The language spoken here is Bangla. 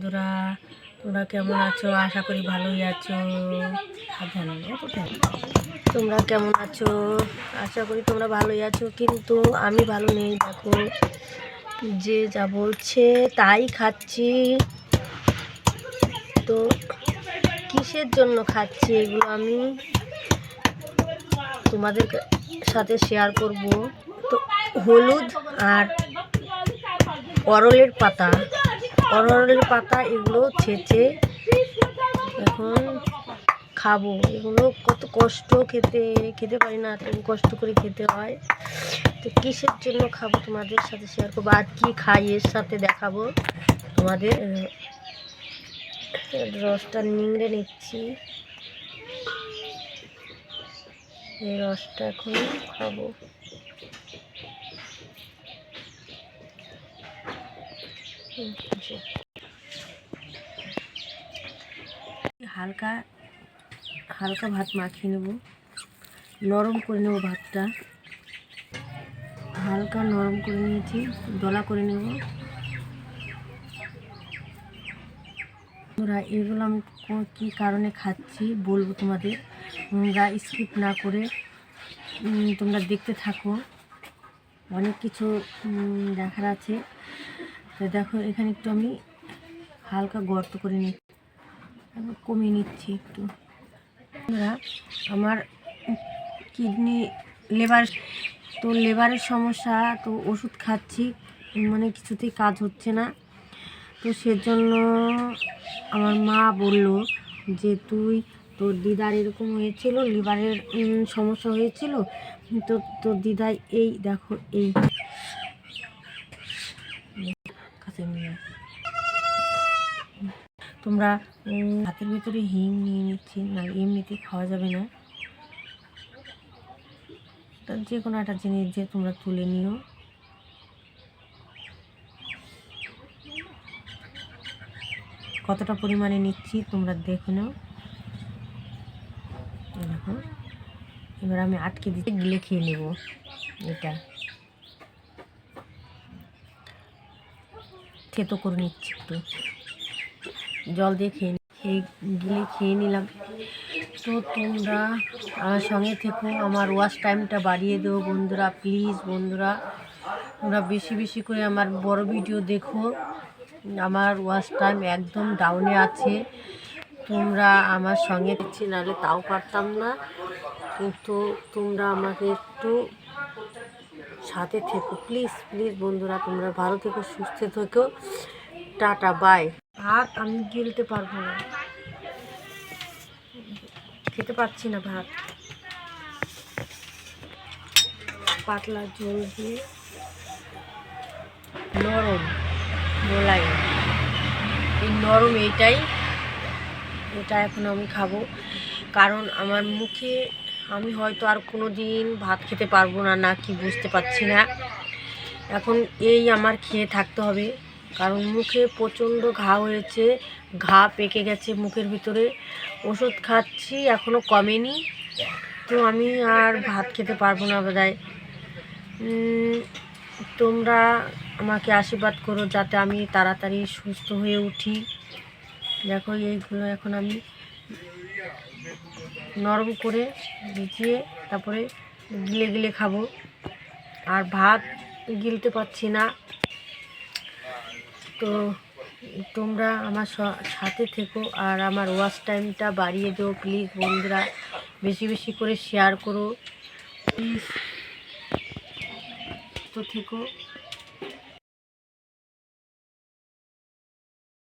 বন্ধুরা, তোমরা কেমন আছো? আশা করি ভালোই আছো। তোমরা কেমন আছো? আশা করি তোমরা ভালোই আছো, কিন্তু আমি ভালো নেই। দেখো, যে যা বলছে তাই খাচ্ছি। তো কিসের জন্য খাচ্ছি এগুলো আমি তোমাদের সাথে শেয়ার করব। তো হলুদ আর অরলের পাতা এগুলো ছেঁচে এখন খাবো। এগুলো কত কষ্ট, খেতে পারি না, এত কষ্ট করে খেতে হয়। তো কিসের জন্য খাবো তোমাদের সাথে শেয়ার করবো, আর কি খাই এর সাথে দেখাবো তোমাদের। রসটা নিংড়ে নিচ্ছি, এই রসটা এখন খাবো। হালকা হালকা ভাত মাখিয়ে নেব, নরম করে নেব ভাতটা। হালকা নরম করে নিয়েছি, দলা করে নেব। তোমরা এগুলো আমি কী কারণে খাচ্ছি বলবো তোমাদের, তোমরা স্কিপ না করে তোমরা দেখতে থাকো। অনেক কিছু দেখার আছে। তো দেখো, এখানে একটু আমি হালকা গর্ত করে নিচ্ছি, কমিয়ে নিচ্ছি একটু। আমার কিডনি লেবারের সমস্যা, তো ওষুধ খাচ্ছি, মানে কিছুতেই কাজ হচ্ছে না। তো সেজন্য আমার মা বলল যে তোর দিদার এরকম হয়েছিল, লিভারের সমস্যা হয়েছিল, তো তোর দিদাই এই দেখো, এই কাছে নিয়ে তোমরা ভাতের ভিতরে হিং নিয়ে নিচ্ছি, না এমনিতে খাওয়া যাবে না। যে কোনো একটা জিনিস দিয়ে তোমরা তুলে নিও। কতটা পরিমাণে নিচ্ছি তোমরা দেখে নাও। দেখো, এবার আমি আটকে দিতে গিলে খেয়ে নেব। এটা থেতো করে নিচ্ছি, একটু জল দিয়ে খেয়ে নিলাম। তো তোমরা আমার সঙ্গে থেকো, আমার ওয়াচ টাইমটা বাড়িয়ে দেবো বন্ধুরা। প্লিজ বন্ধুরা, তোমরা বেশি বেশি করে আমার বড় ভিডিও দেখো। আমার ওয়াচ টাইম একদম ডাউনে আছে। তোমরা আমার সঙ্গে দিচ্ছি, নাহলে তাও পারতাম না। কিন্তু তোমরা আমাকে একটু সাথে থেকো, প্লিজ প্লিজ বন্ধুরা। তোমরা ভালো থেকো, সুস্থ থেকো। Tata, bye. ভাত আমি গিলতে পারবো না, খেতে পাচ্ছি না ভাত। পাতলা ঝোল দিয়ে নরম মোলাই, এই নরম এটা এখন আমি খাবো। কারণ আমার মুখে আমি হয়তো আর কোনো দিন ভাত খেতে পারবো না কি বুঝতে পারছি না। এখন এই আমার খেয়ে থাকতে হবে, কারণ মুখে প্রচণ্ড ঘা হয়েছে, ঘা পেকে গেছে মুখের ভিতরে। ওষুধ খাচ্ছি, এখনও কমেনি। তো আমি আর ভাত খেতে পারবো না বোধহয়। তোমরা আমাকে আশীর্বাদ করো যাতে আমি তাড়াতাড়ি সুস্থ হয়ে উঠি। দেখো, এইগুলো এখন আমি নরম করে ভিজিয়ে তারপরে গিলে খাবো। আর ভাত গিলতে পারছি না। তো তোমরা আমার সাথে থেকো, আর আমার ওয়াচ টাইমটা বাড়িয়ে দিও প্লিজ বন্ধুরা। বেশি বেশি করে শেয়ার করো প্লিজ। তো থেকো।